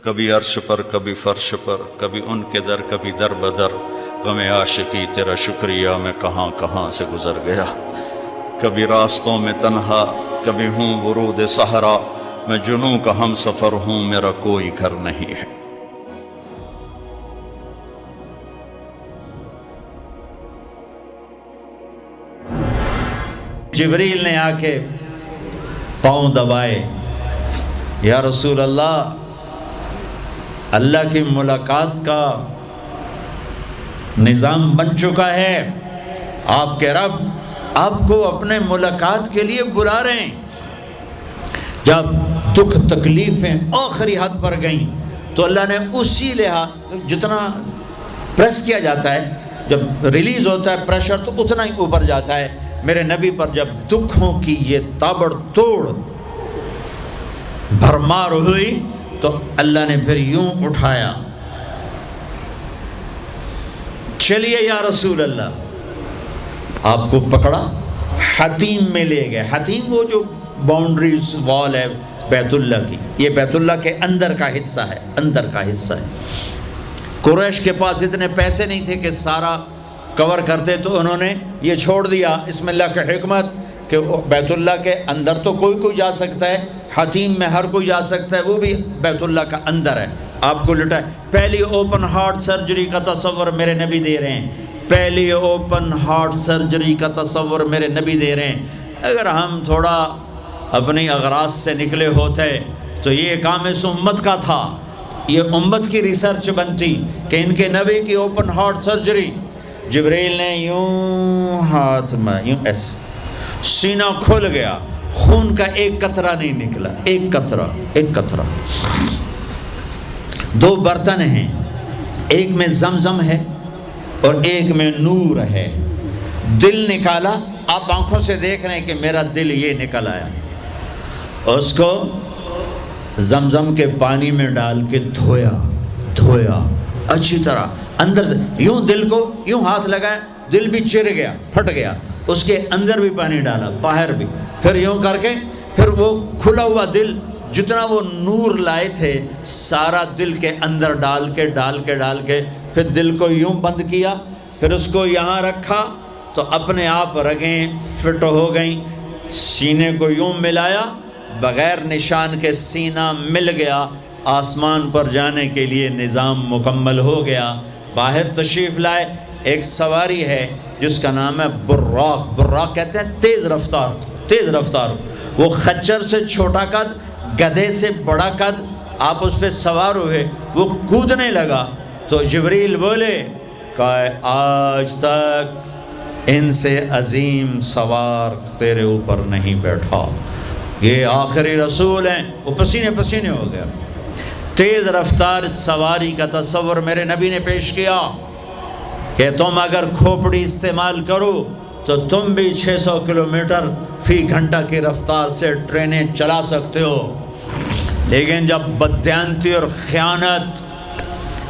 کبھی عرش پر کبھی فرش پر، کبھی ان کے در کبھی در بدر، غم عاشقی تیرا شکریہ میں کہاں کہاں سے گزر گیا، کبھی راستوں میں تنہا کبھی ہوں ورود صحرا، میں جنوں کا ہم سفر ہوں میرا کوئی گھر نہیں ہے۔ جبریل نے آ کے پاؤں دبائے، یا رسول اللہ، اللہ کی ملاقات کا نظام بن چکا ہے، آپ کے رب آپ کو اپنے ملاقات کے لیے بلا رہے ہیں۔ جب دکھ تکلیفیں آخری حد پر گئیں تو اللہ نے اسی لحاظ، جتنا پریس کیا جاتا ہے، جب ریلیز ہوتا ہے پریشر تو اتنا ہی اوپر جاتا ہے، میرے نبی پر جب دکھوں کی یہ تابڑ توڑ بھرمار ہوئی تو اللہ نے پھر یوں اٹھایا، چلیے یا رسول اللہ، آپ کو پکڑا، حتیم میں لے گئے۔ حتیم وہ جو باؤنڈریز وال ہے بیت اللہ کی، یہ بیت اللہ کے اندر کا حصہ ہے، اندر کا حصہ ہے۔ قریش کے پاس اتنے پیسے نہیں تھے کہ سارا کور کرتے، تو انہوں نے یہ چھوڑ دیا، اس میں اللہ کی حکمت کہ بیت اللہ کے اندر تو کوئی جا سکتا ہے، حتیم میں ہر کوئی جا سکتا ہے، وہ بھی بیت اللہ کا اندر ہے۔ آپ کو لٹائے، پہلی اوپن ہارٹ سرجری کا تصور میرے نبی دے رہے ہیں، پہلی اوپن ہارٹ سرجری کا تصور میرے نبی دے رہے ہیں۔ اگر ہم تھوڑا اپنی اغراض سے نکلے ہوتے تو یہ کام اس امت کا تھا، یہ امت کی ریسرچ بنتی کہ ان کے نبی کی اوپن ہارٹ سرجری۔ جبریل نے یوں ہاتھ میں یوں ایسے، سینہ کھل گیا، خون کا ایک قطرہ نہیں نکلا، ایک قطرہ۔ دو برتن ہیں، ایک میں زمزم ہے اور ایک میں نور ہے۔ دل نکالا، آپ آنکھوں سے دیکھ رہے ہیں کہ میرا دل یہ نکل آیا، اس کو زمزم کے پانی میں ڈال کے دھویا اچھی طرح، اندر سے یوں دل کو یوں ہاتھ لگایا، دل بھی چر گیا، پھٹ گیا، اس کے اندر بھی پانی ڈالا، باہر بھی، پھر یوں کر کے، پھر وہ کھلا ہوا دل جتنا وہ نور لائے تھے سارا دل کے اندر ڈال کے پھر دل کو یوں بند کیا، پھر اس کو یہاں رکھا تو اپنے آپ رگیں فٹ ہو گئیں، سینے کو یوں ملایا، بغیر نشان کے سینہ مل گیا، آسمان پر جانے کے لیے نظام مکمل ہو گیا۔ باہر تشریف لائے، ایک سواری ہے جس کا نام ہے براق کہتے ہیں تیز رفتار، وہ خچر سے چھوٹا قد، گدھے سے بڑا قد، آپ اس پہ سوار ہوئے، وہ کودنے لگا تو جبریل بولے کہ آج تک ان سے عظیم سوار تیرے اوپر نہیں بیٹھا، یہ آخری رسول ہیں۔ وہ پسینے ہو گیا۔ تیز رفتار سواری کا تصور میرے نبی نے پیش کیا کہ تم اگر کھوپڑی استعمال کرو تو تم بھی 600 کلومیٹر فی گھنٹہ کی رفتار سے ٹرینیں چلا سکتے ہو، لیکن جب بددیانتی اور خیانت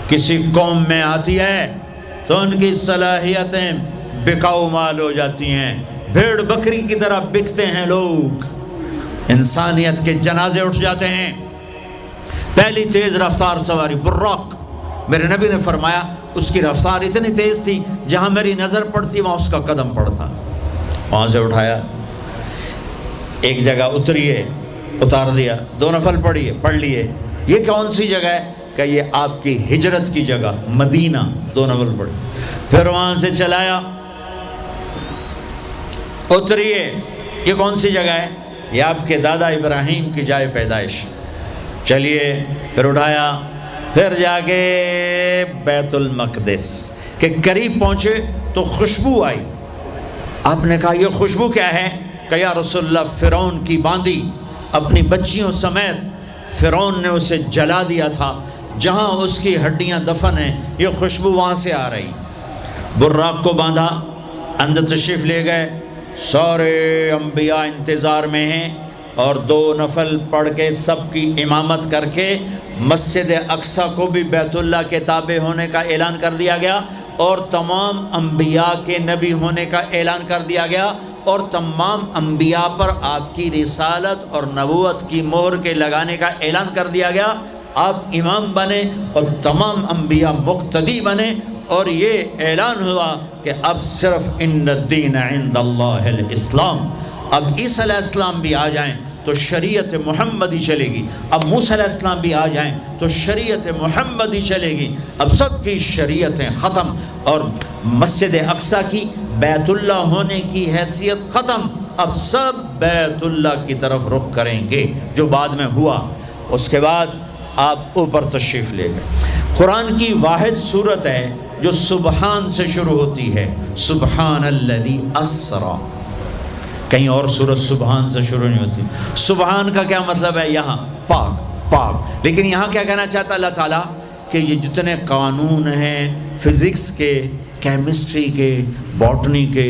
کسی قوم میں آتی ہے تو ان کی صلاحیتیں بکاؤ مال ہو جاتی ہیں، بھیڑ بکری کی طرح بکتے ہیں لوگ، انسانیت کے جنازے اٹھ جاتے ہیں۔ پہلی تیز رفتار سواری براق، میرے نبی نے فرمایا اس کی رفتار اتنی تیز تھی جہاں میری نظر پڑتی وہاں اس کا قدم پڑتا، وہاں سے اٹھایا، ایک جگہ اتار دیا، 2 نفل پڑھ لیے، یہ کون سی جگہ ہے کہ یہ آپ کی ہجرت کی جگہ مدینہ، 2 نفل پڑھی، پھر وہاں سے چلایا، اتریے، یہ کون سی جگہ ہے، یہ آپ کے دادا ابراہیم کی جائے پیدائش، چلیے، پھر اٹھایا، پھر جا کے بیت المقدس کے قریب پہنچے تو خوشبو آئی، آپ نے کہا یہ خوشبو کیا ہے؟ کہ یا رسول اللہ، فرعون کی باندی اپنی بچیوں سمیت فرعون نے اسے جلا دیا تھا، جہاں اس کی ہڈیاں دفن ہیں، یہ خوشبو وہاں سے آ رہی۔ براق کو باندھا، اندر تشریف لے گئے، سارے انبیاء انتظار میں ہیں، اور 2 نفل پڑھ کے سب کی امامت کر کے مسجد اقصیٰ کو بھی بیت اللہ کے تابع ہونے کا اعلان کر دیا گیا، اور تمام انبیاء کے نبی ہونے کا اعلان کر دیا گیا، اور تمام انبیاء پر آپ کی رسالت اور نبوت کی مہر کے لگانے کا اعلان کر دیا گیا۔ آپ امام بنے اور تمام انبیاء مقتدی بنے، اور یہ اعلان ہوا کہ اب صرف ان الدین عند اللہ الاسلام، اب عیسیٰ علیہ السلام بھی آ جائیں تو شریعت محمدی چلے گی، اب موسیٰ علیہ السلام بھی آ جائیں تو شریعت محمدی چلے گی، اب سب کی شریعتیں ختم، اور مسجد اقصیٰ کی بیت اللہ ہونے کی حیثیت ختم، اب سب بیت اللہ کی طرف رخ کریں گے، جو بعد میں ہوا۔ اس کے بعد آپ اوپر تشریف لے گئے۔ قرآن کی واحد صورت ہے جو سبحان سے شروع ہوتی ہے، سبحان الذی اسرا، کہیں اور سورت سبحان سے شروع نہیں ہوتی۔ سبحان کا کیا مطلب ہے؟ یہاں پاک پاک، لیکن یہاں کیا کہنا چاہتا اللہ تعالیٰ کہ یہ جتنے قانون ہیں فزکس کے، کیمسٹری کے، باٹنی کے،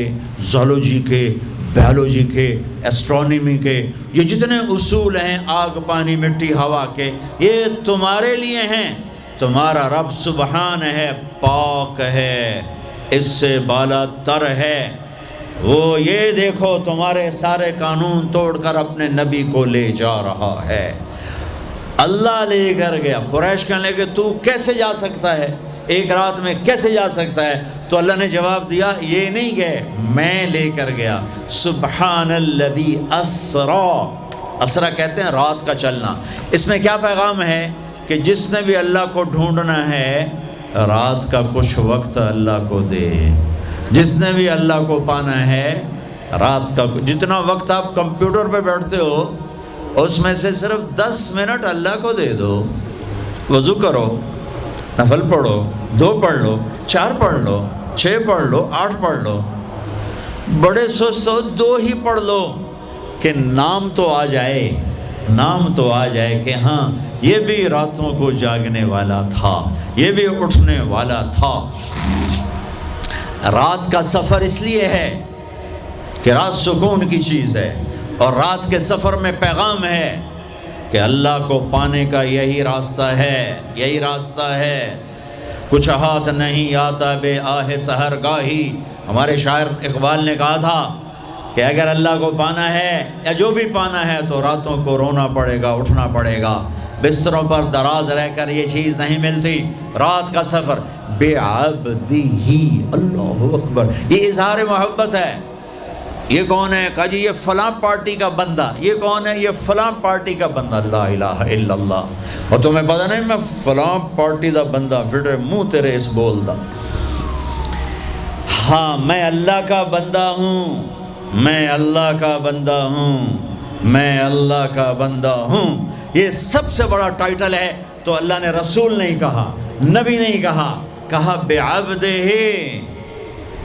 زولوجی کے، بیولوجی کے، ایسٹرونومی کے، یہ جتنے اصول ہیں آگ پانی مٹی ہوا کے، یہ تمہارے لیے ہیں۔ تمہارا رب سبحان ہے، پاک ہے، اس سے بالا تر ہے، وہ یہ دیکھو تمہارے سارے قانون توڑ کر اپنے نبی کو لے جا رہا ہے۔ اللہ لے کر گیا۔ قریش کہنے لگے تو کیسے جا سکتا ہے، ایک رات میں کیسے جا سکتا ہے؟ تو اللہ نے جواب دیا یہ نہیں گئے، میں لے کر گیا۔ سبحان الذی اسرا، اسرا کہتے ہیں رات کا چلنا۔ اس میں کیا پیغام ہے کہ جس نے بھی اللہ کو ڈھونڈنا ہے رات کا کچھ وقت اللہ کو دے، جس نے بھی اللہ کو پانا ہے رات کا، جتنا وقت آپ کمپیوٹر پہ بیٹھتے ہو اس میں سے صرف 10 منٹ اللہ کو دے دو۔ وضو کرو، نفل پڑھو، 2 پڑھ لو، 4 پڑھ لو، 6 پڑھ لو، 8 پڑھ لو، بڑے سست ہو 2 ہی پڑھ لو، کہ نام تو آ جائے، نام تو آ جائے کہ ہاں یہ بھی راتوں کو جاگنے والا تھا، یہ بھی اٹھنے والا تھا۔ رات کا سفر اس لیے ہے کہ رات سکون کی چیز ہے، اور رات کے سفر میں پیغام ہے کہ اللہ کو پانے کا یہی راستہ ہے، یہی راستہ ہے۔ کچھ ہاتھ نہیں آتا بے آہ سحر گاہی، ہمارے شاعر اقبال نے کہا تھا کہ اگر اللہ کو پانا ہے یا جو بھی پانا ہے تو راتوں کو رونا پڑے گا، اٹھنا پڑے گا، بستروں پر دراز رہ کر یہ چیز نہیں ملتی۔ رات کا سفر بے عبدی، اللہ اکبر، یہ اظہار محبت ہے۔ یہ کون ہے؟ کہا جی یہ فلاں پارٹی کا بندہ۔ یہ کون ہے؟ یہ فلاں پارٹی کا بندہ۔ لا الہ الا اللہ۔ اور تمہیں پتہ نہیں میں فلاں پارٹی دا بندہ، پھر منہ تیرے اس بول دا، ہاں میں اللہ کا بندہ ہوں، میں اللہ کا بندہ ہوں، میں اللہ کا بندہ ہوں۔ یہ سب سے بڑا ٹائٹل ہے۔ تو اللہ نے رسول نہیں کہا، نبی نہیں کہا، کہا بعبدہ،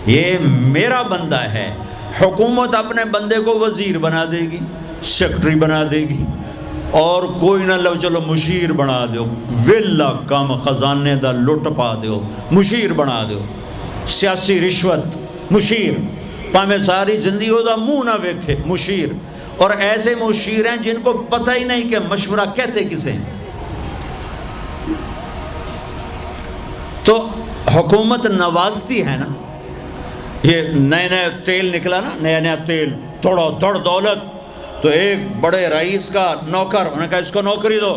یہ میرا بندہ ہے۔ حکومت اپنے بندے کو وزیر بنا دے گی، سیکٹری بنا دے گی، اور کوئی نہ لو چلو مشیر بنا دو، ویلا کم خزانے دا لٹ پا دو، مشیر بنا دو، سیاسی رشوت مشیر، پامے ساری زندگی ہو دا منہ نہ ویکھے مشیر۔ اور ایسے مشیر ہیں جن کو پتہ ہی نہیں کہ مشورہ کہتے کسے ہیں۔ تو حکومت نوازتی ہے نا، یہ نئے نئے تیل نکلا نا، نیا نیا تیل، تھوڑا دڑ دولت، تو ایک بڑے رئیس کا نوکر، انہوں نے کہا اس کو نوکری دو،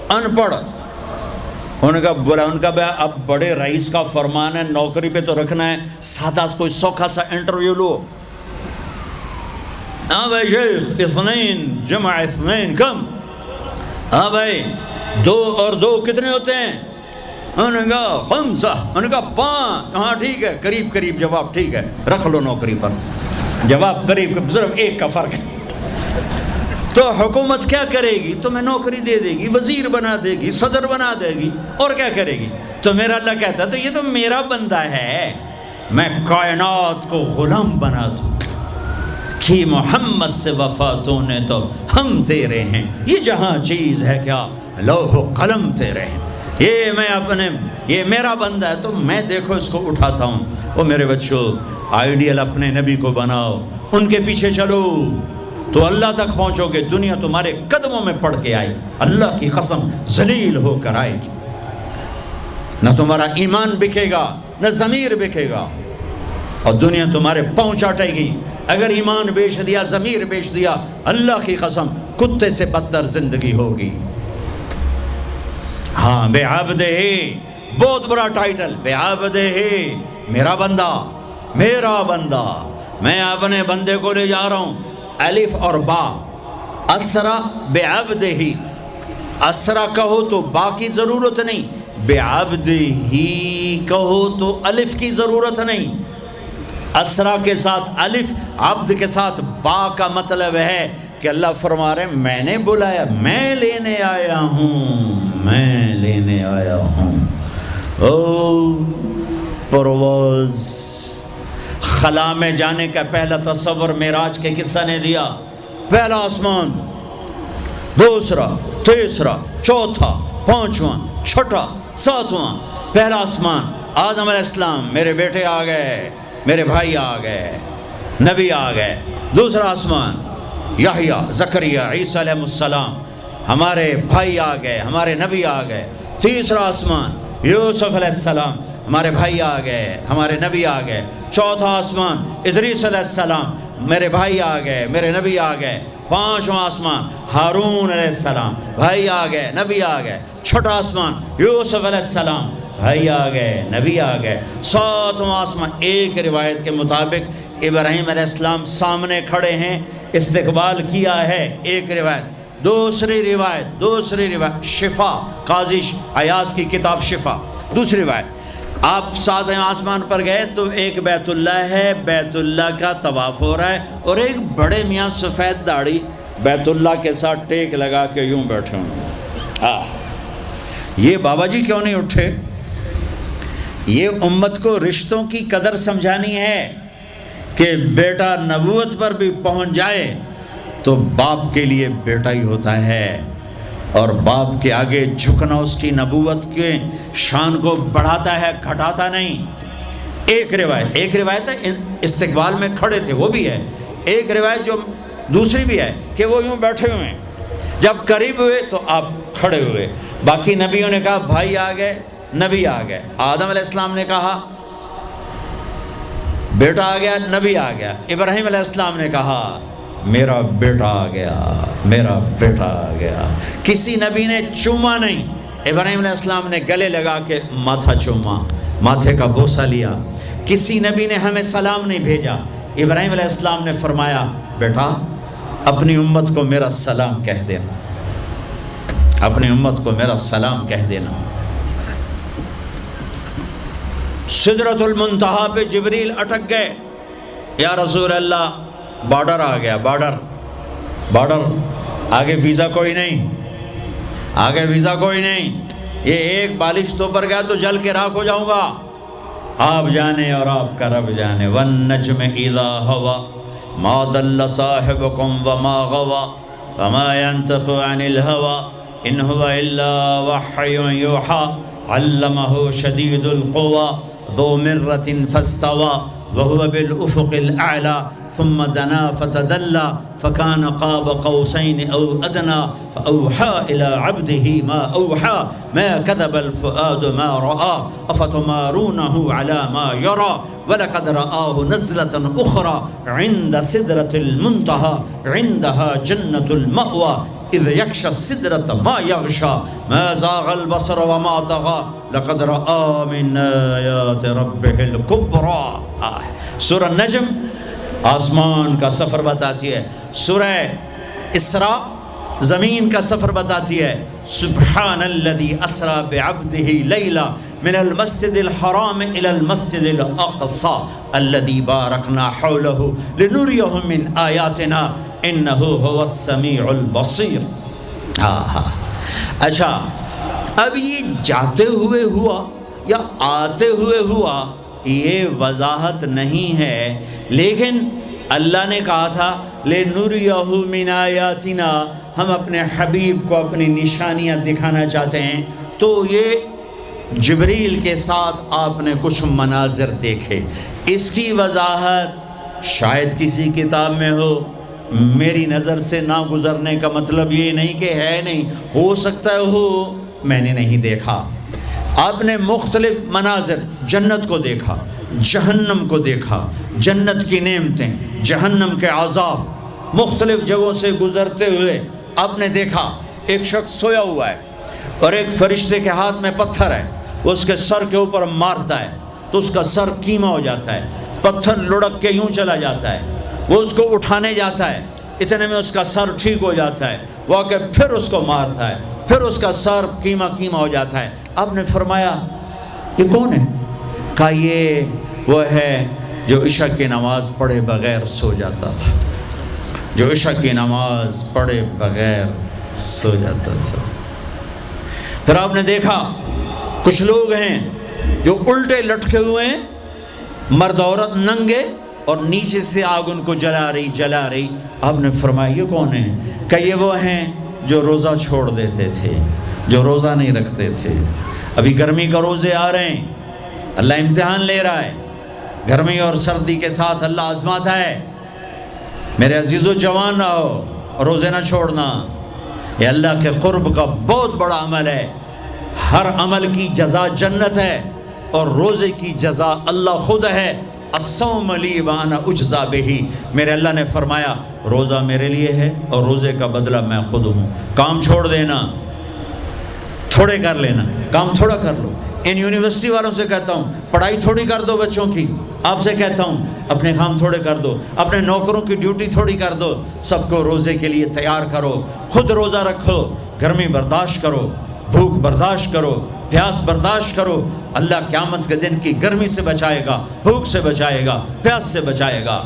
ان پڑھ، انہوں نے کہا بولا، ان کا اب بڑے رئیس کا فرمان ہے نوکری پہ تو رکھنا ہے، سادہ کوئی سوکھا سا انٹرویو لو۔ ہاں بھائی شیخ، اثنین جمع اثنین کم، ہاں بھائی 2 اور 2 کتنے ہوتے ہیں؟ انہوں نے کہا 5، انہوں نے کہا 5، ہاں ٹھیک ہے، قریب قریب جواب، ٹھیک ہے رکھ لو نوکری پر، جواب قریب، صرف 1 کا فرق ہے۔ تو حکومت کیا کرے گی؟ تمہیں نوکری دے دے گی، وزیر بنا دے گی، صدر بنا دے گی، اور کیا کرے گی؟ تو میرا اللہ کہتا ہے تو یہ تو میرا بندہ ہے، میں کائنات کو غلام بنا دوں کہ محمد سے وفا تو نے تو ہم تیرے ہیں، یہ جہاں چیز ہے کیا لوح و قلم تیرے ہیں، یہ میں اپنے، یہ میرا بندہ ہے تو میں دیکھو اس کو اٹھاتا ہوں۔ وہ میرے بچوں، آئیڈیل اپنے نبی کو بناؤ، ان کے پیچھے چلو تو اللہ تک پہنچو گے، دنیا تمہارے قدموں میں پڑ کے آئے گی، اللہ کی قسم ذلیل ہو کر آئے گی، نہ تمہارا ایمان بکے گا نہ ضمیر بکے گا، اور دنیا تمہارے پاؤں چاٹے گی۔ اگر ایمان بیچ دیا، ضمیر بیچ دیا، اللہ کی قسم کتے سے بدتر زندگی ہوگی۔ ہاں بعبدہ، بہت بڑا ٹائٹل، بعبدہ، میرا بندہ، میرا بندہ، میں اپنے بندے کو لے جا رہا ہوں۔ الف اور با، اسرا بعبدہ، اسرا کہو تو با کی ضرورت نہیں، بعبدہ کہو تو الف کی ضرورت نہیں۔ اسرا کے ساتھ الف، عبد کے ساتھ با کا مطلب ہے کہ اللہ فرما رہے ہیں میں نے بلایا، میں لینے آیا ہوں، میں لینے آیا ہوں۔ او پرواز، خلا میں جانے کا پہلا تصور معراج کے قصہ نے دیا۔ پہلا آسمان، دوسرا، تیسرا، چوتھا، پانچواں، چھٹا، ساتواں۔ پہلا آسمان، آدم علیہ السلام، میرے بیٹے آ گئے، میرے بھائی آ گئے، نبی آ گئے۔ دوسرا آسمان، یحییٰ، زکریا، عیسیٰ علیہ السلام، ہمارے بھائی آ گئے، ہمارے نبی آ گئے۔ تیسرا آسمان، یوسف علیہ السلام، ہمارے بھائی آ گئے، ہمارے نبی آ گئے۔ چوتھا آسمان، ادریس علیہ السلام، میرے بھائی آ گئے، میرے نبی آ گئے۔ پانچواں آسمان، ہارون علیہ السلام، بھائی آ گئے، نبی آ گئے۔ چھٹا آسمان، یوسف علیہ السلام، بھائی آ گئے، نبی آ گئے۔ ساتواں آسمان، ایک روایت کے مطابق ابراہیم علیہ السلام سامنے کھڑے ہیں، استقبال کیا ہے، ایک روایت۔ دوسری روایت شفا، قاضی ایاز کی کتاب شفا، دوسری روایت، آپ ساتویں آسمان پر گئے تو ایک بیت اللہ ہے، بیت اللہ کا طواف ہو رہا ہے، اور ایک بڑے میاں سفید داڑھی بیت اللہ کے ساتھ ٹیک لگا کے یوں بیٹھے ہوں۔ یہ بابا جی کیوں نہیں اٹھے؟ یہ امت کو رشتوں کی قدر سمجھانی ہے کہ بیٹا نبوت پر بھی پہنچ جائے تو باپ کے لیے بیٹا ہی ہوتا ہے، اور باپ کے آگے جھکنا اس کی نبوت کے شان کو بڑھاتا ہے، گھٹاتا نہیں۔ ایک روایت ہے استقبال میں کھڑے تھے، وہ بھی ہے۔ ایک روایت جو دوسری بھی ہے کہ وہ یوں بیٹھے ہوئے ہیں، جب قریب ہوئے تو آپ کھڑے ہوئے۔ باقی نبیوں نے کہا بھائی آ گئے، نبی آ گئے۔ آدم علیہ السلام نے کہا بیٹا آ گیا، نبی آ گیا۔ ابراہیم علیہ السلام نے کہا میرا بیٹا آ گیا، میرا بیٹا آ گیا۔ کسی نبی نے چوما نہیں، ابراہیم علیہ السلام نے گلے لگا کے ماتھا چوما، ماتھے کا بوسہ لیا۔ کسی نبی نے ہمیں سلام نہیں بھیجا، ابراہیم علیہ السلام نے فرمایا بیٹا اپنی امت کو میرا سلام کہہ دینا، اپنی امت کو میرا سلام کہہ دینا۔ سدرۃ المنتہا پہ جبریل اٹک گئے، یا رسول اللہ بارڈر آ گیا، بارڈر، آگے ویزا کوئی نہیں، آگے ویزا کوئی نہیں، یہ ایک بالش تو پر گیا تو جل کے راکھ ہو جاؤں گا۔ آپ جانے اور آپ کا رب جانے۔ وَالنَّجْمِ إِذَا هَوَى مَا ضَلَّ صَاحِبُكُمْ وَمَا غَوَى وَمَا يَنطِقُ عَنِ الْهَوَى إِنْ هُوَ إِلَّا وَحْيٌ يُوحَىٰ عَلَّمَهُ شَدِيدُ الْقُوَىٰ ذُو مِرَّةٍ فَاسْتَوَىٰ وَهُوَ بِالْأُفُقِ الْأَعْلَىٰ ثم دنا فتدلى فكان قاب قوسين أو أدنى فأوحى إلى عبده ما أوحى ما كذب الفؤاد ما رأى أفتمارونه على ما يرى ولقد رآه نزلة أخرى عند سدرة المنتهى عندها جنة المأوى إذ يغشى السدرة ما يغشى ما زاغ البصر وما طغى لقد رأى من آيات ربه الكبرى۔ سورہ نجم آسمان کا سفر بتاتی ہے، سورہ اسراء زمین کا سفر بتاتی ہے۔ سبحان الذی اسرا بعبدہ لیلا من المسجد الحرام الى المسجد الاقصى الذی بارکنا حولہ لنریہ من آیاتنا انہ هو السمیع البصیر۔ اچھا اب یہ جاتے ہوئے ہوا یا آتے ہوئے ہوا یہ وضاحت نہیں ہے، لیکن اللہ نے کہا تھا لِنُرِيَهُ مِنْ آیَاتِنَا، ہم اپنے حبیب کو اپنی نشانیاں دکھانا چاہتے ہیں۔ تو یہ جبریل کے ساتھ آپ نے کچھ مناظر دیکھے، اس کی وضاحت شاید کسی کتاب میں ہو، میری نظر سے نہ گزرنے کا مطلب یہ نہیں کہ ہے نہیں، ہو سکتا ہے ہو، میں نے نہیں دیکھا۔ آپ نے مختلف مناظر، جنت کو دیکھا، جہنم کو دیکھا، جنت کی نعمتیں، جہنم کے عذاب، مختلف جگہوں سے گزرتے ہوئے آپ نے دیکھا ایک شخص سویا ہوا ہے، اور ایک فرشتے کے ہاتھ میں پتھر ہے، وہ اس کے سر کے اوپر مارتا ہے تو اس کا سر کیما ہو جاتا ہے، پتھر لڑک کے یوں چلا جاتا ہے، وہ اس کو اٹھانے جاتا ہے، اتنے میں اس کا سر ٹھیک ہو جاتا ہے، وہ آ کے پھر اس کو مارتا ہے، پھر اس کا سر کیما ہو جاتا ہے۔ آپ نے فرمایا یہ کون ہے؟ کہا یہ وہ ہے جو عشاء کی نماز پڑھے بغیر سو جاتا تھا، جو عشاء کی نماز پڑھے بغیر سو جاتا تھا۔ پھر آپ نے دیکھا کچھ لوگ ہیں جو الٹے لٹکے ہوئے ہیں، مرد عورت ننگے، اور نیچے سے آگ ان کو جلا رہی۔ آپ نے فرمایا یہ کون ہیں؟ کہ یہ وہ ہیں جو روزہ چھوڑ دیتے تھے، جو روزہ نہیں رکھتے تھے۔ ابھی گرمی کا روزے آ رہے ہیں، اللہ امتحان لے رہا ہے، گرمی اور سردی کے ساتھ اللہ آزماتا ہے۔ میرے عزیزو جوان رہو، روزے نہ چھوڑنا، یہ اللہ کے قرب کا بہت بڑا عمل ہے۔ ہر عمل کی جزا جنت ہے، اور روزے کی جزا اللہ خود ہے۔ الصوم لی وانا اجزا بہ، میرے اللہ نے فرمایا روزہ میرے لیے ہے اور روزے کا بدلہ میں خود ہوں۔ کام چھوڑ دینا، تھوڑے کر لینا، کام تھوڑا کر لو۔ ان یونیورسٹی والوں سے کہتا ہوں پڑھائی تھوڑی کر دو بچوں کی، آپ سے کہتا ہوں اپنے کام تھوڑے کر دو، اپنے نوکروں کی ڈیوٹی تھوڑی کر دو، سب کو روزے کے لیے تیار کرو، خود روزہ رکھو، گرمی برداشت کرو، بھوک برداشت کرو، پیاس برداشت کرو۔ اللہ قیامت کے دن کی گرمی سے بچائے گا، بھوک سے بچائے گا، پیاس سے بچائے گا۔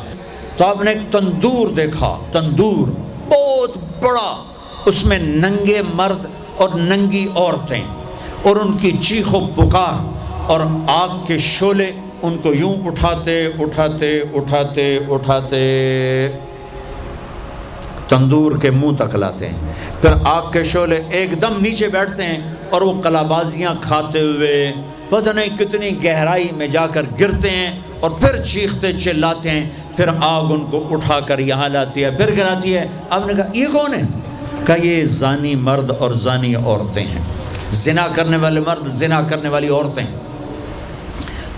تو آپ نے ایک تندور دیکھا، تندور بہت بڑا، اس میں ننگے مرد اور ننگی عورتیں، اور ان کی چیخ و پکار، اور آگ کے شعلے ان کو یوں اٹھاتے تندور کے منہ تک لاتے ہیں، پھر آگ کے شعلے ایک دم نیچے بیٹھتے ہیں، اور وہ کلابازیاں کھاتے ہوئے پتہ نہیں کتنی گہرائی میں جا کر گرتے ہیں، اور پھر چیختے چلاتے ہیں، پھر آگ ان کو اٹھا کر یہاں لاتی ہے، پھر گراتی ہے۔ آپ نے کہا یہ کون ہے؟ کہا یہ زانی مرد اور زانی عورتیں ہیں، زنا کرنے والے مرد، زنا کرنے والی عورتیں۔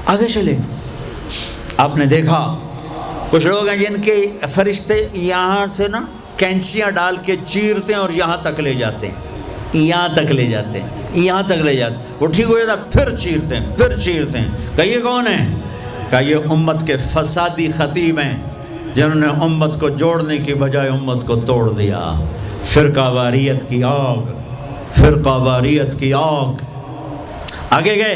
آگے چلے، آپ نے دیکھا کچھ لوگ ہیں جن کے فرشتے یہاں سے نا کینچیاں ڈال کے چیرتے ہیں اور یہاں تک لے جاتے ہیں، یہاں تک لے جاتے ہیں، یہاں تک لے جاتے ہیں، وہ ٹھیک ہو جاتا پھر چیرتے ہیں، پھر چیرتے ہیں۔ کہ یہ کون ہے؟ کہ یہ امت کے فسادی خطیب ہیں، جنہوں نے امت کو جوڑنے کی بجائے امت کو توڑ دیا۔ فرقہ واریت کی آگ، فرقہ واریت کی آگ۔ آگے گئے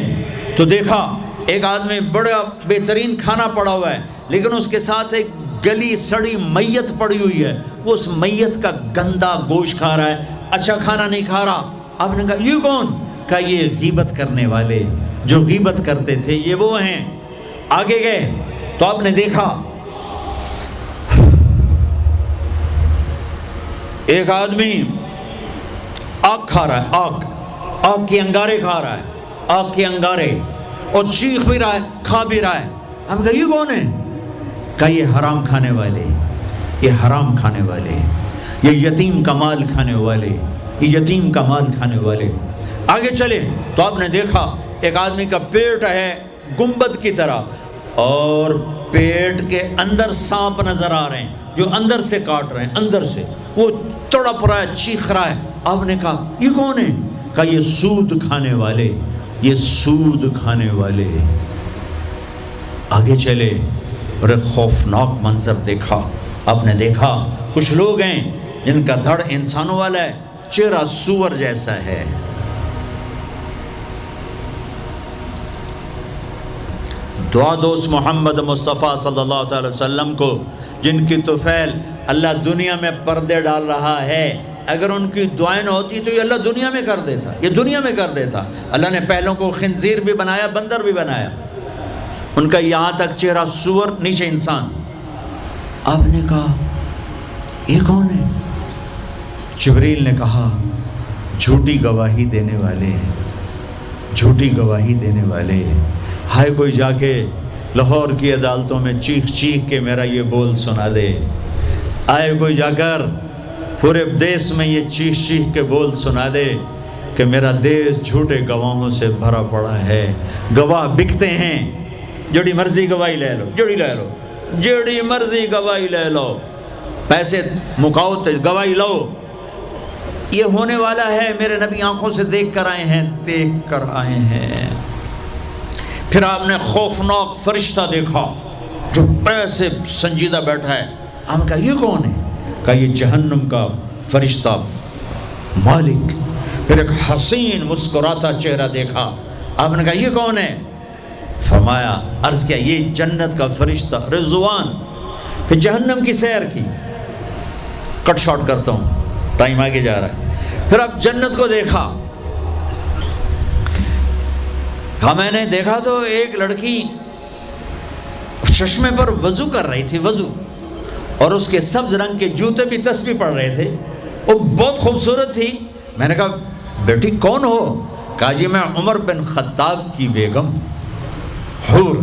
تو دیکھا ایک آدمی بڑا بہترین کھانا پڑا ہوا ہے، لیکن اس کے ساتھ ایک گلی سڑی میت پڑی ہوئی ہے، وہ اس میت کا گندا گوشت کھا رہا ہے، اچھا کھانا نہیں کھا رہا۔ آپ نے کہا یہ کون؟ کہا یہ غیبت کرنے والے، جو غیبت کرتے تھے یہ وہ ہیں۔ آگے گئے تو آپ نے دیکھا ایک آدمی آگ کھا رہا ہے، آگ کے انگارے کھا رہا ہے، آگ کے انگارے، اور چیخ بھی رہا ہے، کھا بھی رہا ہے۔ آپ نے کہا یہ کون ہے؟ کہا یہ حرام کھانے والے، یہ حرام کھانے والے، یہ یتیم کا مال کھانے والے، یہ یتیم کا مال کھانے والے۔ آگے چلے تو آپ نے دیکھا ایک آدمی کا پیٹ ہے گنبد کی طرح، اور پیٹ کے اندر سانپ نظر آ رہے ہیں جو اندر سے کاٹ رہے ہیں، اندر سے وہ تڑپ رہا ہے، چیخ رہا ہے۔ آپ نے کہا یہ کون ہے؟ کہا یہ سود کھانے والے، یہ سود کھانے والے۔ آگے چلے اور ایک خوفناک منظر دیکھا۔ آپ نے دیکھا کچھ لوگ ہیں جن کا دھڑ انسانوں والا ہے، چہرہ سور جیسا ہے۔ دعا دوست محمد مصطفیٰ صلی اللہ تعالی وسلم کو، جن کی طفیل اللہ دنیا میں پردے ڈال رہا ہے، اگر ان کی دعائیں نہ ہوتی تو یہ اللہ دنیا میں کر دیتا، یہ دنیا میں کر دیتا۔ اللہ نے پہلوں کو خنزیر بھی بنایا، بندر بھی بنایا، ان کا یہاں تک چہرہ سور، نیچے انسان۔ آپ نے کہا یہ کون ہے؟ جبریل نے کہا جھوٹی گواہی دینے والے، جھوٹی گواہی دینے والے۔ ہائے کوئی جا کے لاہور کی عدالتوں میں چیخ چیخ کے میرا یہ بول سنا دے، آئے کوئی جا کر پورے دیس میں یہ چیخ چیخ کے بول سنا دے کہ میرا دیس جھوٹے گواہوں سے بھرا پڑا ہے، گواہ بکتے ہیں، جڑی مرضی گواہی لے لو، جڑی مرضی گواہی لے لو، پیسے مکاؤ تو گواہی لو۔ یہ ہونے والا ہے، میرے نبی آنکھوں سے دیکھ کر آئے ہیں، دیکھ کر آئے ہیں۔ پھر آپ نے خوفناک فرشتہ دیکھا جو ایسے سنجیدہ بیٹھا ہے۔ آپ نے کہا یہ کون ہے؟ کہا یہ جہنم کا فرشتہ مالک۔ پھر ایک حسین مسکراتا چہرہ دیکھا۔ آپ نے کہا یہ کون ہے؟ فرمایا، عرض کیا یہ جنت کا فرشتہ رضوان۔ پھر جہنم کی سیر کی۔ کٹ شارٹ کرتا ہوں، ٹائم آگے جا رہا ہے۔ پھر اب جنت کو دیکھا۔ کہا میں نے دیکھا تو ایک لڑکی چشمے پر وضو کر رہی تھی، وضو، اور اس کے سبز رنگ کے جوتے بھی تسبیح پڑھ رہے تھے، وہ بہت خوبصورت تھی۔ میں نے کہا بیٹی کون ہو؟ کہا جی میں عمر بن خطاب کی بیگم حور،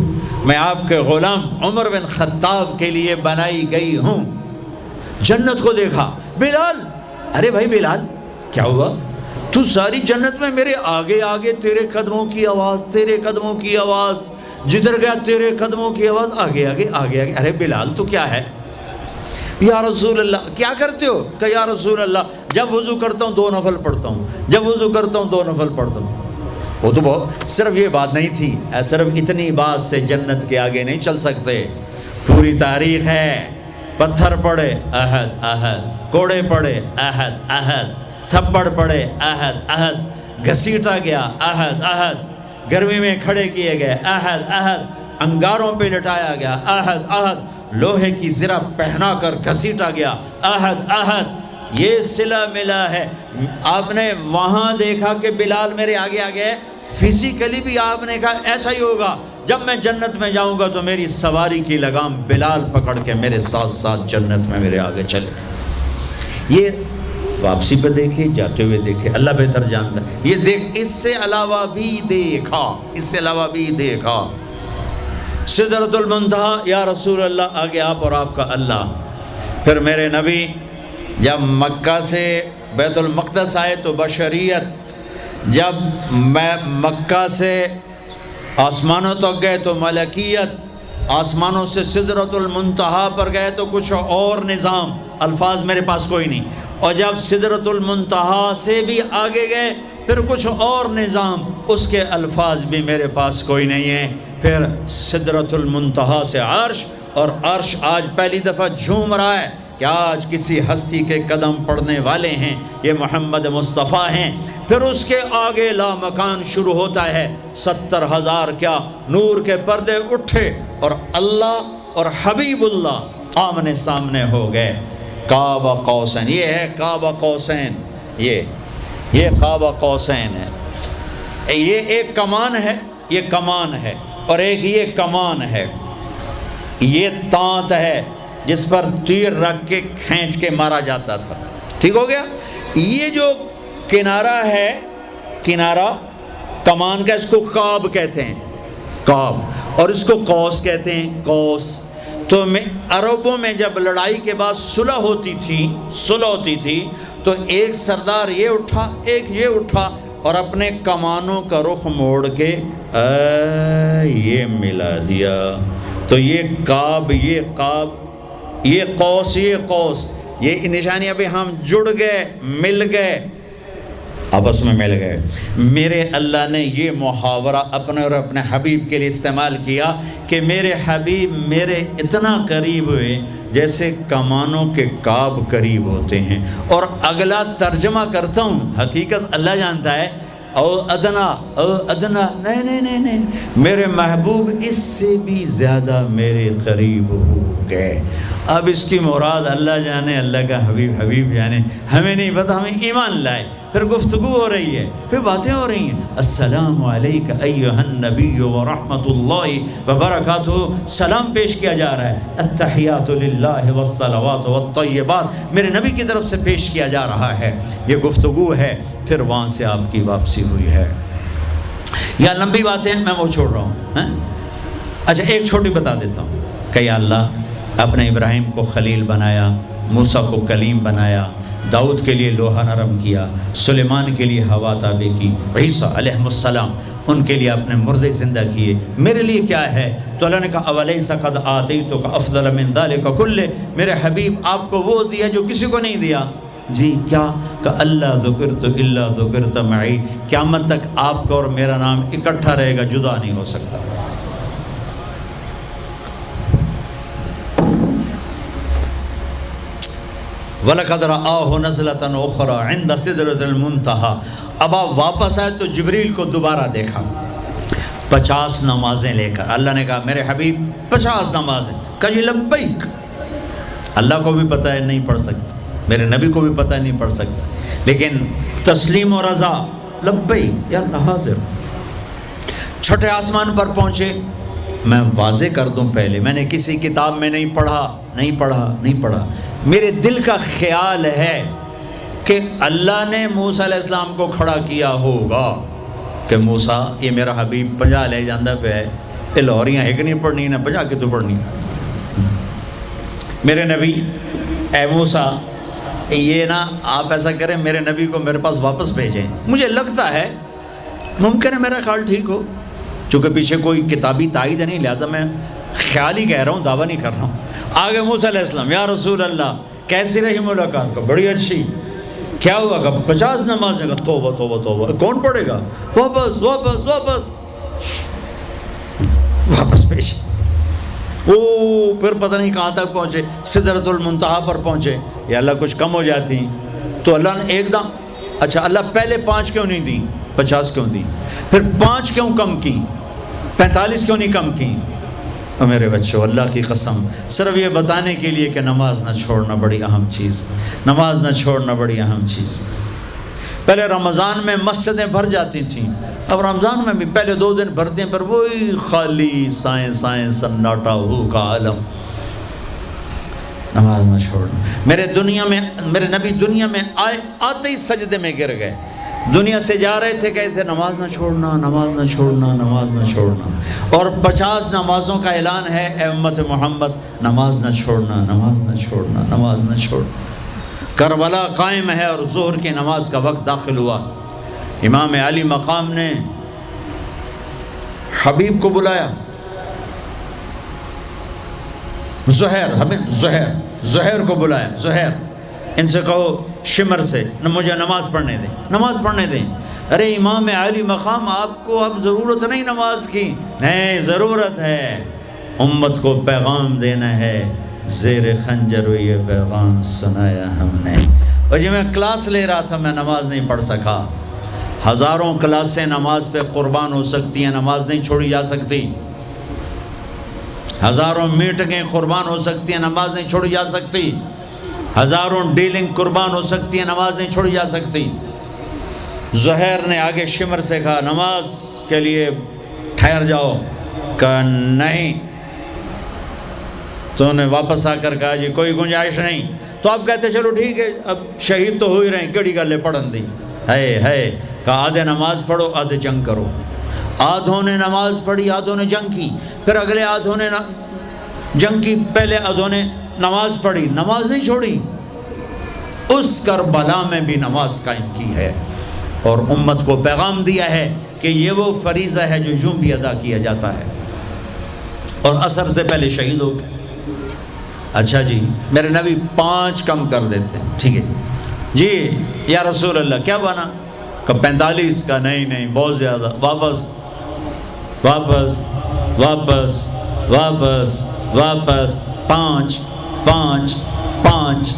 میں آپ کے غلام عمر بن خطاب کے لیے بنائی گئی ہوں۔ جنت کو دیکھا۔ بلال، ارے بھائی بلال کیا ہوا؟ تو ساری جنت میں میرے آگے آگے، تیرے قدموں کی آواز، تیرے قدموں کی آواز، جدھر گیا تیرے قدموں کی آواز، آگے آگے آگے آگے۔ ارے بلال تو کیا ہے؟ یا رسول اللہ کیا کرتے ہو؟ کہ یا رسول اللہ جب وضو کرتا ہوں 2 نفل پڑھتا ہوں، جب وضو کرتا ہوں 2 نفل پڑھتا ہوں۔ وہ تو بہت، صرف یہ بات نہیں تھی، صرف اتنی بات سے جنت کے آگے نہیں چل سکتے، پوری تاریخ ہے۔ پتھر پڑے احد احد، کوڑے پڑے احد احد، تھپڑ پڑے احد احد، گھسیٹا گیا احد احد، گرمی میں کھڑے کیے گئے احد احد، انگاروں پہ لٹایا گیا احد احد، لوہے کی زرہ پہنا کر گھسیٹا گیا احد احد۔ یہ صلہ ملا ہے۔ آپ نے وہاں دیکھا کہ بلال میرے آگے آگے ہے، فزیکلی بھی آپ نے کہا ایسا ہی ہوگا، جب میں جنت میں جاؤں گا تو میری سواری کی لگام بلال پکڑ کے میرے ساتھ ساتھ جنت میں میرے آگے چلے۔ یہ واپسی پہ دیکھے، جاتے ہوئے دیکھے، اللہ بہتر جانتا ہے۔ یہ دیکھ، اس سے علاوہ بھی دیکھا، اس سے علاوہ بھی دیکھا۔ سدرۃ المنتہا، یا رسول اللہ آگے آپ اور آپ کا اللہ۔ پھر میرے نبی جب مکہ سے بیت المقدس آئے تو بشریت، جب میں مکہ سے آسمانوں تک گئے تو ملکیت، آسمانوں سے سدرۃ المنتہا پر گئے تو کچھ اور نظام، الفاظ میرے پاس کوئی نہیں، اور جب سدرۃ المنتہا سے بھی آگے گئے پھر کچھ اور نظام، اس کے الفاظ بھی میرے پاس کوئی نہیں ہے۔ پھر سدرۃ المنتہا سے عرش، اور عرش آج پہلی دفعہ جھوم رہا ہے کہ آج کسی ہستی کے قدم پڑنے والے ہیں، یہ محمد مصطفیٰ ہیں۔ پھر اس کے آگے لامکان شروع ہوتا ہے، 70,000 کیا نور کے پردے اٹھے، اور اللہ اور حبیب اللہ آمنے سامنے ہو گئے۔ کعبہ قوسین، یہ ہے کعبہ قوسین، یہ کعبہ قوسین ہے۔ یہ ایک کمان ہے، یہ کمان ہے، اور ایک یہ کمان ہے، یہ تانت ہے جس پر تیر رکھ کے کھینچ کے مارا جاتا تھا۔ ٹھیک ہو گیا؟ یہ جو کنارہ ہے، کنارہ کمان کا، اس کو قاب کہتے ہیں، قاب، اور اس کو قوس کہتے ہیں، قوس۔ تو عربوں میں جب لڑائی کے بعد صلح ہوتی تھی تو ایک سردار یہ اٹھا، ایک یہ اٹھا، اور اپنے کمانوں کا رخ موڑ کے یہ ملا دیا، تو یہ قاب، یہ قاب، یہ قوس، یہ قوس، یہ نشانیاں بھی ہم جڑ گئے، مل گئے، آپس میں مل گئے۔ میرے اللہ نے یہ محاورہ اپنے اور اپنے حبیب کے لیے استعمال کیا کہ میرے حبیب میرے اتنا قریب ہوئے جیسے کمانوں کے قاب قریب ہوتے ہیں۔ اور اگلا ترجمہ کرتا ہوں، حقیقت اللہ جانتا ہے، او ادنا، نہیں، میرے محبوب اس سے بھی زیادہ میرے قریب ہو گئے۔ اب اس کی مراد اللہ جانے، اللہ کا حبیب جانے، ہمیں نہیں پتہ، ہمیں ایمان لائے۔ پھر گفتگو ہو رہی ہے، پھر باتیں ہو رہی ہیں، السلام علیک ایھا النبی ورحمۃ اللہ وبرکاتہ، سلام پیش کیا جا رہا ہے، التحیات للہ والصلوات والطیبات میرے نبی کی طرف سے پیش کیا جا رہا ہے، یہ گفتگو ہے۔ پھر وہاں سے آپ کی واپسی ہوئی ہے۔ یا لمبی باتیں میں وہ چھوڑ رہا ہوں، اچھا ایک چھوٹی بتا دیتا ہوں کہ یا اللہ اپنے ابراہیم کو خلیل بنایا، موسیٰ کو کلیم بنایا، داؤد کے لیے لوہا نرم کیا، سلیمان کے لیے ہوا تابع کی، عیسیٰ علیہ السلام ان کے لیے اپنے مردے زندہ کیے، میرے لیے کیا ہے؟ تو اللہ نے کہا اولیس قد آتیتک افضل من ذلک کلہ، میرے حبیب آپ کو وہ دیا جو کسی کو نہیں دیا۔ جی کیا؟ کہ اللہ ذکرت الا ذکرت معی، قیامت تک آپ کا اور میرا نام اکٹھا رہے گا، جدا نہیں ہو سکتا۔ وَلَقَدْ رَآهُ نَزْلَةً أُخْرَى عِنْدَ سِدْرَةِ الْمُنْتَهَى۔ اب آپ واپس آئے تو جبریل کو دوبارہ دیکھا 50 نمازیں لے کر۔ اللہ نے کہا میرے حبیب 50 نمازیں، کہا جی لبیک۔ اللہ کو بھی پتہ ہے نہیں پڑھ سکتے، میرے نبی کو بھی پتہ ہے نہیں پڑھ سکتے، لیکن تسلیم و رضا، لبیک یا اللہ حاضر۔ چھٹے آسمان پر پہنچے۔ میں واضح کر دوں پہلے، میں نے کسی کتاب میں نہیں پڑھا، میرے دل کا خیال ہے کہ اللہ نے موسیٰ علیہ السلام کو کھڑا کیا ہوگا کہ موسیٰ یہ میرا حبیب 50 لے جاندہ پہ ہے، یہ لاہوریاں ایک نہیں پڑھنی نہ 50 کے تو پڑھنی۔ میرے نبی اے موسیٰ یہ نا آپ ایسا کریں میرے نبی کو میرے پاس واپس بھیجیں، مجھے لگتا ہے ممکن ہے میرا خیال ٹھیک ہو، چونکہ پیچھے کوئی کتابی تائید نہیں، لہٰذا میں خیال ہی کہہ رہا ہوں، دعویٰ نہیں کر رہا ہوں۔ آگے موسیٰ علیہ السلام یا رسول اللہ کیسی رہی ملاقات؟ کا بڑی اچھی۔ کیا ہوا؟ کہ 50 نمازیں کا توبہ توبہ توبہ، کون پڑھے گا؟ واپس پیش۔ پھر پتہ نہیں کہاں تک پہنچے، سدرۃ المنتہا پر پہنچے۔ یا اللہ کچھ کم ہو جاتی تو اللہ نے ایک دم، اچھا اللہ پہلے 5 کیوں نہیں دی، 50 کیوں دی؟ پھر 5 کیوں کم کی، 45 کیوں نہیں کم کی؟ اور میرے بچوں اللہ کی قسم صرف یہ بتانے کے لیے کہ نماز نہ چھوڑنا بڑی اہم چیز، نماز نہ چھوڑنا بڑی اہم چیز۔ پہلے رمضان میں مسجدیں بھر جاتی تھیں، اب رمضان میں بھی پہلے 2 دن بھرتے ہیں، پر وہی خالی سائیں سناٹا ہو کا عالم۔ نماز نہ چھوڑنا۔ میرے نبی دنیا میں آتے ہی سجدے میں گر گئے، دنیا سے جا رہے تھے، کہتے تھے نماز نہ چھوڑنا، نماز نہ چھوڑنا، نماز نہ چھوڑنا۔ اور 50 نمازوں کا اعلان ہے، اے امت محمد نماز نہ چھوڑنا، نماز نہ چھوڑنا، نماز نہ چھوڑنا۔ کربلا قائم ہے اور ظہر کی نماز کا وقت داخل ہوا، امام علی مقام نے حبیب کو بلایا، زہیر کو بلایا، زہیر ان سے کہو شمر سے مجھے نماز پڑھنے دیں۔ ارے امام علی مقام آپ کو اب ضرورت نہیں نماز کی؟ نہیں ضرورت ہے، امت کو پیغام دینا ہے، زیر خنجر یہ پیغام سنایا ہم نے۔ اور جب میں کلاس لے رہا تھا میں نماز نہیں پڑھ سکا۔ ہزاروں کلاسیں نماز پہ قربان ہو سکتی ہیں، نماز نہیں چھوڑی جا سکتی۔ ہزاروں میٹنگیں قربان ہو سکتی ہیں، نماز نہیں چھوڑی جا سکتی۔ ہزاروں ڈیلنگ قربان ہو سکتی ہیں، نماز نہیں چھوڑی جا سکتی۔ زہیر نے آگے شمر سے کہا نماز کے لیے ٹھہر جاؤ، کہا نہیں۔ تو انہیں واپس آ کر کہا جی کوئی گنجائش نہیں۔ تو آپ کہتے چلو ٹھیک ہے، اب شہید تو ہو ہی رہے ہیں، کیڑی گلے پڑھن دی ہے۔ کہا آدھے نماز پڑھو آدھے جنگ کرو۔ آدھوں نے نماز پڑھی، آدھوں نے جنگ کی، پھر اگلے آدھوں نے جنگ کی، پہلے آدھوں نے نماز پڑھی، نماز نہیں چھوڑی۔ اس کربلا میں بھی نماز قائم کی ہے اور امت کو پیغام دیا ہے کہ یہ وہ فریضہ ہے جو یوں بھی ادا کیا جاتا ہے۔ اور عصر سے پہلے شہید ہو گئے۔ اچھا جی میرے نبی 5 کم کر دیتے ہیں، ٹھیک ہے جی یا رسول اللہ کیا بنا؟ کہ 45 کا نہیں بہت زیادہ، واپس واپس واپس واپس واپس 5 5 5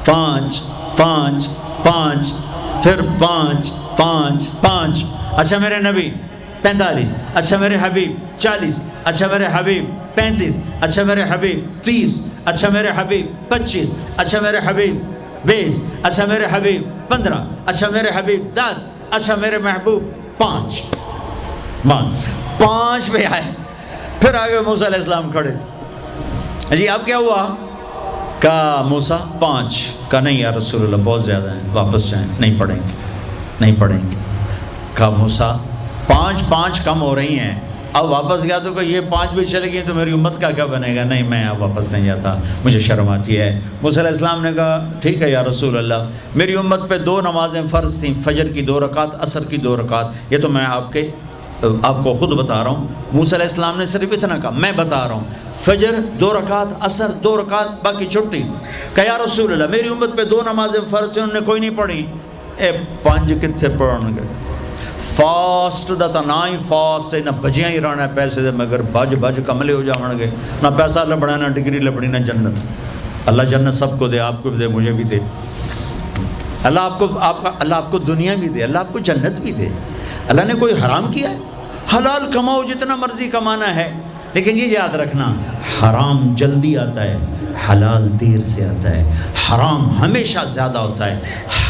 5 5 5 پھر 5 5 5۔ اچھا میرے نبی 45، اچھا میرے حبیب 40، اچھا میرے حبیب 35، اچھا میرے حبیب 30، اچھا میرے حبیب 25، اچھا میرے حبیب 20، اچھا میرے حبیب 15، اچھا میرے حبیب 10، اچھا میرے محبوب 5 پہ آئے۔ پھر آگے موسیٰ علیہ السلام کھڑے تھے، جی اب کیا ہوا؟ کہا موسیٰ 5، کہا نہیں یا رسول اللہ بہت زیادہ ہیں، واپس جائیں، نہیں پڑھیں گے۔ کہا موسیٰ 5 کم ہو رہی ہیں، اب واپس گیا تو کہ یہ 5 بھی چلے گئی تو میری امت کا کیا بنے گا؟ نہیں میں اب واپس نہیں جاتا، مجھے شرم آتی ہے۔ موسیٰ علیہ السلام نے کہا ٹھیک ہے یا رسول اللہ، میری امت پہ 2 نمازیں فرض تھیں، فجر کی 2 رکعت، عصر کی 2 رکعت، یہ تو میں آپ کے آپ کو خود بتا رہا ہوں، موسیٰ علیہ السلام نے صرف اتنا کہا، میں بتا رہا ہوں فجر 2 رکعت، عصر 2 رکعت، باقی چھٹی۔ کہ یا رسول اللہ میری امت پہ 2 نمازیں فرض ہیں، انہوں نے کوئی نہیں پڑھی۔ 5 کتنے پڑھن گے؟ فاسٹ دا تا نہ ہی فاسٹ ہے، نہ بجیاں ہی رہنا ہے پیسے دے، مگر بج کملے ہو جاؤں گے، نہ پیسہ لبڑا، نہ ڈگری لبڑی، نہ جنت۔ اللہ جنت سب کو دے، آپ کو بھی دے، مجھے بھی دے۔ اللہ آپ کو دنیا بھی دے، اللہ آپ کو جنت بھی دے۔ اللہ نے کوئی حرام کیا ہے؟ حلال کماؤ جتنا مرضی کمانا ہے، لیکن یہ یاد رکھنا حرام جلدی آتا ہے، حلال دیر سے آتا ہے۔ حرام ہمیشہ زیادہ ہوتا ہے،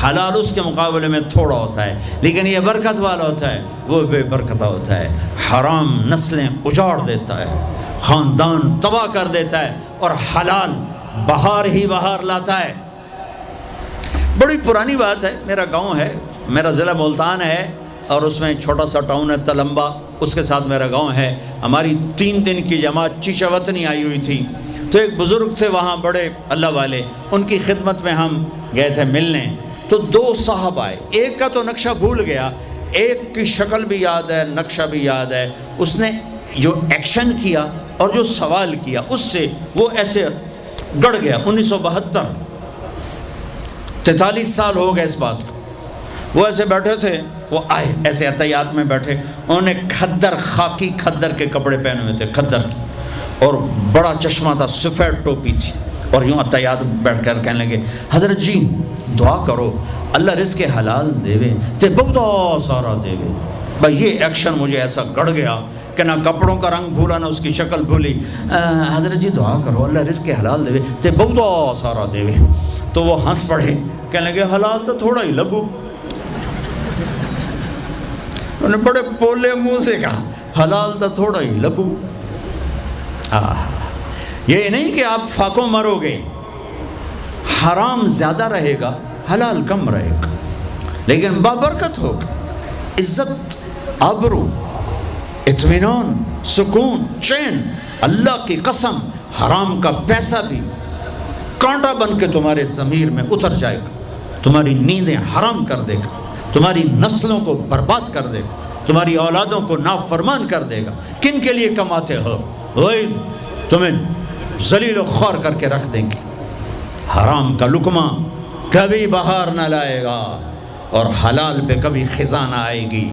حلال اس کے مقابلے میں تھوڑا ہوتا ہے، لیکن یہ برکت والا ہوتا ہے، وہ بے برکتہ ہوتا ہے۔ حرام نسلیں اجاڑ دیتا ہے، خاندان تباہ کر دیتا ہے، اور حلال بہار ہی بہار لاتا ہے۔ بڑی پرانی بات ہے، میرا گاؤں ہے، میرا ضلع ملتان ہے، اور اس میں چھوٹا سا ٹاؤن ہے تلمبا، اس کے ساتھ میرا گاؤں ہے۔ ہماری 3 دن کی جماعت چیچا وطنی آئی ہوئی تھی، تو ایک بزرگ تھے وہاں بڑے اللہ والے، ان کی خدمت میں ہم گئے تھے ملنے۔ تو 2 صاحب آئے، ایک کا تو نقشہ بھول گیا، ایک کی شکل بھی یاد ہے، نقشہ بھی یاد ہے۔ اس نے جو ایکشن کیا اور جو سوال کیا، اس سے وہ ایسے گڑ گیا۔ 1972، 43 سال ہو گئے اس بات کو۔ وہ ایسے بیٹھے تھے، وہ آئے ایسے عطیات میں بیٹھے، انہوں نے کھدر، خاکی کھدر کے کپڑے پہنے ہوئے تھے، کھدر کے، اور بڑا چشمہ تھا، سفید ٹوپی تھی، اور یوں عطیات بیٹھ کر کہنے لگے حضرت جی دعا کرو اللہ رزق حلال دے تے بہت سارا دے۔ بھائی یہ ایکشن مجھے ایسا گڑ گیا کہ نہ کپڑوں کا رنگ بھولا، نہ اس کی شکل بھولی۔ حضرت جی دعا کرو اللہ رزق حلال دے تے بہت سارا دے۔ تو وہ ہنس پڑے، کہنے لگے حلال تو تھوڑا ہی لگو۔ انہوں نے بڑے پولے منہ سے کہا حلال تو تھوڑا ہی لگو۔ یہ نہیں کہ آپ فاقوں مرو گے، حرام زیادہ رہے گا، حلال کم رہے گا، لیکن بابرکت ہوگا، عزت، آبرو، اطمینان، سکون، چین۔ اللہ کی قسم حرام کا پیسہ بھی کانٹا بن کے تمہارے ضمیر میں اتر جائے گا، تمہاری نیندیں حرام کر دے گا، تمہاری نسلوں کو برباد کر دے گا، تمہاری اولادوں کو نافرمان کر دے گا۔ کن کے لیے کماتے ہو؟ وہی تمہیں ذلیل و خوار کر کے رکھ دیں گے۔ حرام کا لقمہ کبھی بہار نہ لائے گا، اور حلال پہ کبھی خزاں نہ آئے گی۔